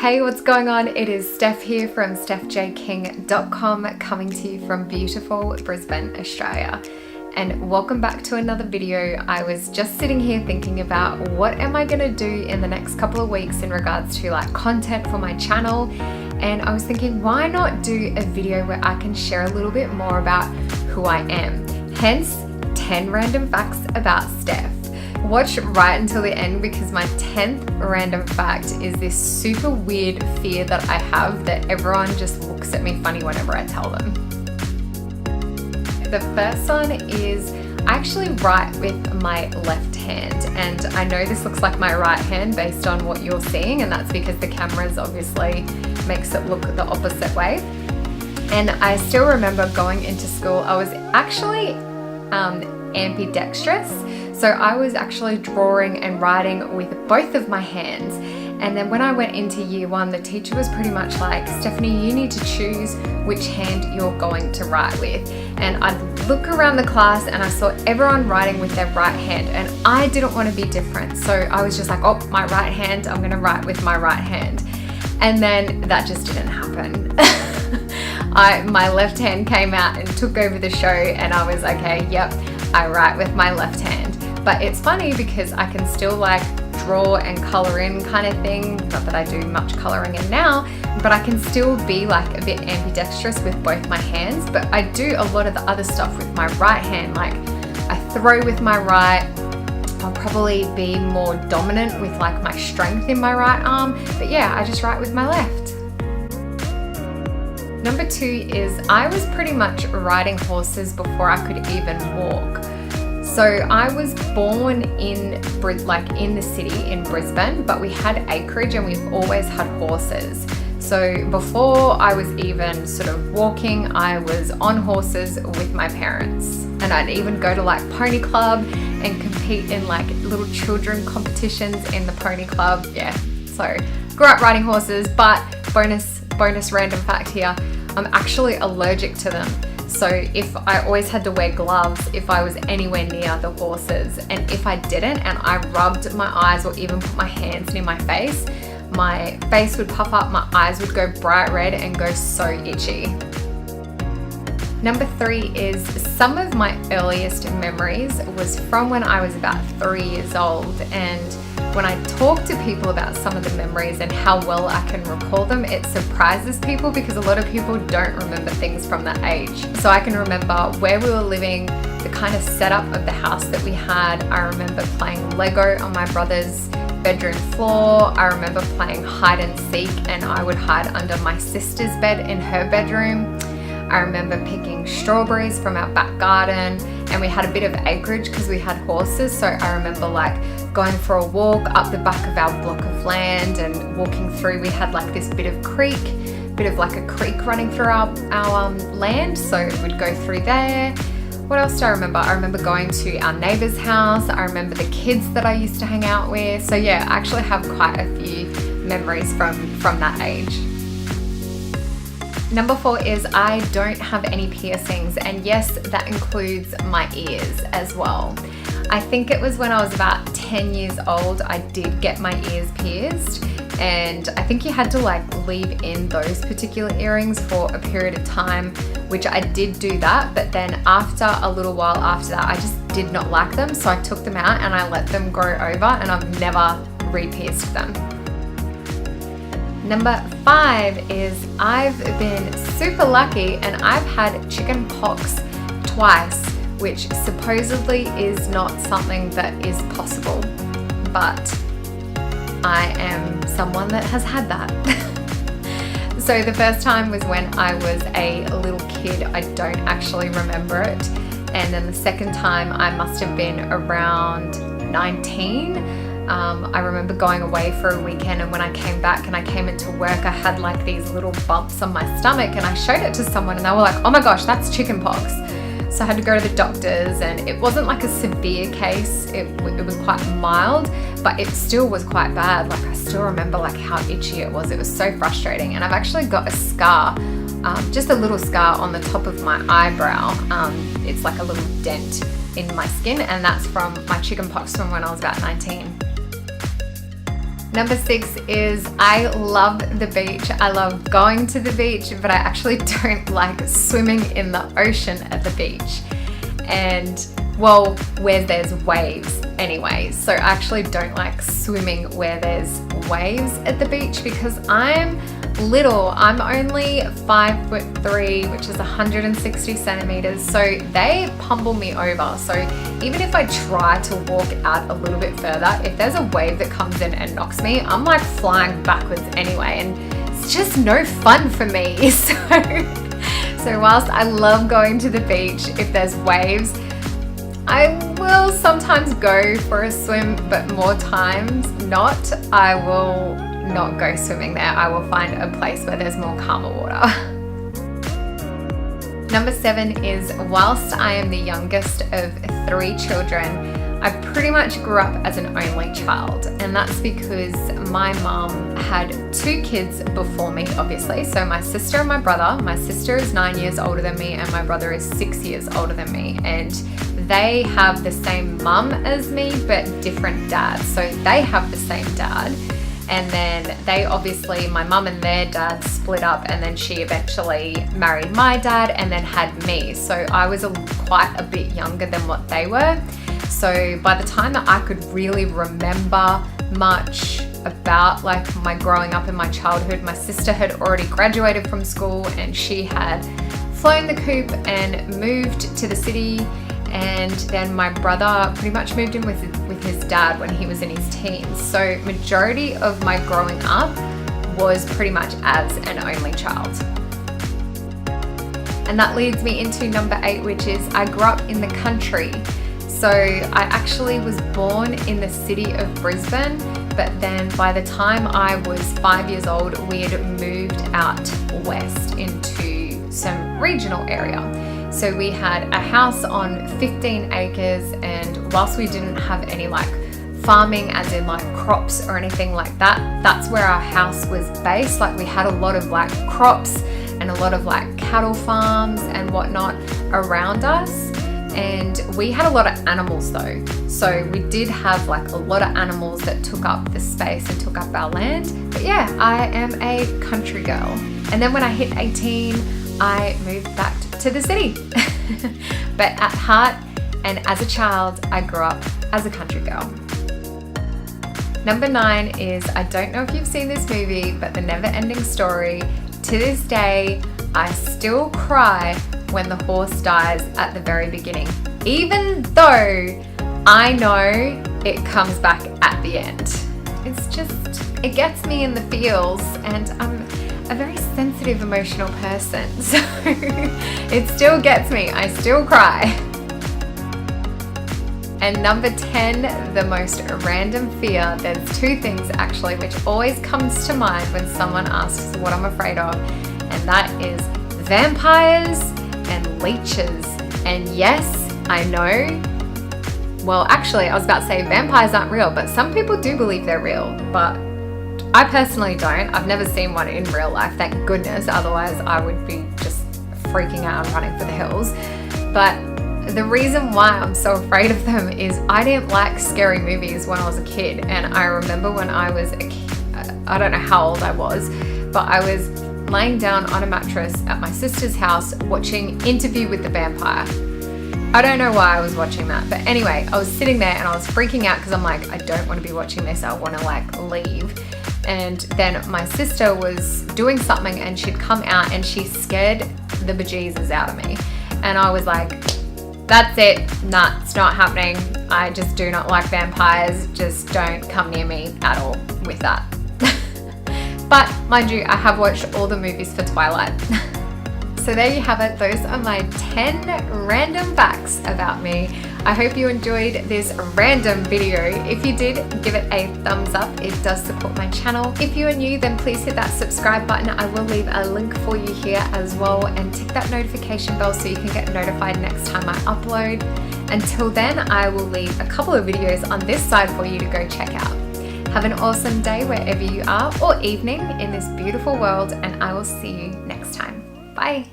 Hey, what's going on? It is Steph here from stephjking.com, coming to you from beautiful Brisbane, Australia. And welcome back to another video. I was just sitting here thinking about what am I gonna do in the next couple of weeks in regards to content for my channel. And I was thinking, why not do a video where I can share a little bit more about who I am? Hence, 10 random facts about Steph. Watch right until the end because my 10th random fact is this super weird fear that I have that everyone just looks at me funny whenever I tell them. The first one is I actually write with my left hand, and I know this looks like my right hand based on what you're seeing, and that's because the cameras obviously makes it look the opposite way. And I still remember going into school, I was actually ambidextrous. So I was actually drawing and writing with both of my hands. And then when I went into year one, the teacher was pretty much like, Stephanie, you need to choose which hand you're going to write with. And I'd look around the class and I saw everyone writing with their right hand, and I didn't want to be different. So I was just like, oh, my right hand, I'm gonna write with my right hand. And then that just didn't happen. My left hand came out and took over the show, and I was like, okay, yep, I write with my left hand. But it's funny because I can still draw and color in kind of thing. Not that I do much coloring in now, but I can still be a bit ambidextrous with both my hands. But I do a lot of the other stuff with my right hand. I throw with my right. I'll probably be more dominant with my strength in my right arm. But yeah, I just write with my left. Number 2 is I was pretty much riding horses before I could even walk. So I was born in the city in Brisbane, but we had acreage and we've always had horses. So before I was even sort of walking, I was on horses with my parents. And I'd even go to pony club and compete in little children competitions in the pony club. Yeah, so grew up riding horses, but bonus random fact here, I'm actually allergic to them. So if I always had to wear gloves if I was anywhere near the horses, and if I didn't and I rubbed my eyes or even put my hands near my face would puff up, my eyes would go bright red and go so itchy. Number 3 is some of my earliest memories was from when I was about 3 years old, and when I talk to people about some of the memories and how well I can recall them, it surprises people because a lot of people don't remember things from that age. So I can remember where we were living, the kind of setup of the house that we had. I remember playing Lego on my brother's bedroom floor. I remember playing hide and seek, and I would hide under my sister's bed in her bedroom. I remember picking strawberries from our back garden, and we had a bit of acreage because we had horses. So I remember going for a walk up the back of our block of land and walking through. We had this bit of a creek running through our land. So we'd go through there. What else do I remember? I remember going to our neighbor's house. I remember the kids that I used to hang out with. So yeah, I actually have quite a few memories from that age. Number 4 is I don't have any piercings, and yes, that includes my ears as well. I think it was when I was about 10 years old, I did get my ears pierced, and I think you had to leave in those particular earrings for a period of time, which I did do that, but then after a little while after that, I just did not like them, so I took them out and I let them grow over, and I've never re-pierced them. Number 5 is I've been super lucky and I've had chicken pox twice, which supposedly is not something that is possible, but I am someone that has had that. So the first time was when I was a little kid. I don't actually remember it. And then the second time I must have been around 19. I remember going away for a weekend, and when I came back and I came into work, I had these little bumps on my stomach, and I showed it to someone and they were like, oh my gosh, that's chickenpox. So I had to go to the doctors, and it wasn't a severe case. It was quite mild, but it still was quite bad. I still remember how itchy it was. It was so frustrating. And I've actually got a scar, just a little scar on the top of my eyebrow. It's a little dent in my skin, and that's from my chickenpox from when I was about 19. Number 6 is I love the beach. I love going to the beach, but I actually don't like swimming in the ocean at the beach. And well, where there's waves anyway. So I actually don't like swimming where there's waves at the beach because I'm little. I'm only 5'3", which is 160 centimeters. So they pummel me over. So even if I try to walk out a little bit further, if there's a wave that comes in and knocks me, I'm like flying backwards anyway. And it's just no fun for me. So whilst I love going to the beach, if there's waves, I will sometimes go for a swim, but more times not. I will not go swimming there. I will find a place where there's more calmer water. Number 7 is whilst I am the youngest of 3 children, I pretty much grew up as an only child, and that's because my mom had 2 kids before me, obviously. So my sister and my brother. My sister is 9 years older than me and my brother is 6 years older than me, and they have the same mum as me but different dads. So they have the same dad, and then they obviously, my mum and their dad split up, and then she eventually married my dad and then had me. So I was quite a bit younger than what they were. So by the time that I could really remember much about like my growing up in my childhood, my sister had already graduated from school and she had flown the coop and moved to the city. And then my brother pretty much moved in with his dad when he was in his teens. So majority of my growing up was pretty much as an only child. And that leads me into number 8, which is I grew up in the country. So I actually was born in the city of Brisbane, but then by the time I was 5 years old, we had moved out west into some regional area. So we had a house on 15 acres, and whilst we didn't have any like farming as in like crops or anything like that, that's where our house was based. Like we had a lot of like crops and a lot of like cattle farms and whatnot around us. And we had a lot of animals though. So we did have like a lot of animals that took up the space and took up our land. But yeah, I am a country girl. And then when I hit 18, I moved back to the city. But at heart and as a child, I grew up as a country girl. Number 9 is, I don't know if you've seen this movie, but The Never Ending Story. To this day, I still cry when the horse dies at the very beginning, even though I know it comes back at the end. It's just, it gets me in the feels, and I'm a very sensitive, emotional person, so it still gets me. I still cry. And number 10, the most random fear. There's 2 things actually which always comes to mind when someone asks what I'm afraid of, and that is vampires and leeches. And yes, I know, well actually I was about to say vampires aren't real, but some people do believe they're real, but I personally don't. I've never seen one in real life, thank goodness, otherwise I would be just freaking out and running for the hills. But the reason why I'm so afraid of them is I didn't like scary movies when I was a kid, and I remember when I was a kid, I don't know how old I was, but I was laying down on a mattress at my sister's house watching Interview with the Vampire. I don't know why I was watching that, but anyway, I was sitting there and I was freaking out because I'm like, I don't want to be watching this, I want to like leave. And then my sister was doing something and she'd come out and she scared the bejesus out of me. And I was like, that's it, nah, it's not happening. I just do not like vampires, just don't come near me at all with that. But mind you, I have watched all the movies for Twilight. So there you have it. Those are my 10 random facts about me. I hope you enjoyed this random video. If you did, give it a thumbs up. It does support my channel. If you are new, then please hit that subscribe button. I will leave a link for you here as well, and tick that notification bell so you can get notified next time I upload. Until then, I will leave a couple of videos on this side for you to go check out. Have an awesome day wherever you are, or evening in this beautiful world, and I will see you next time. Bye.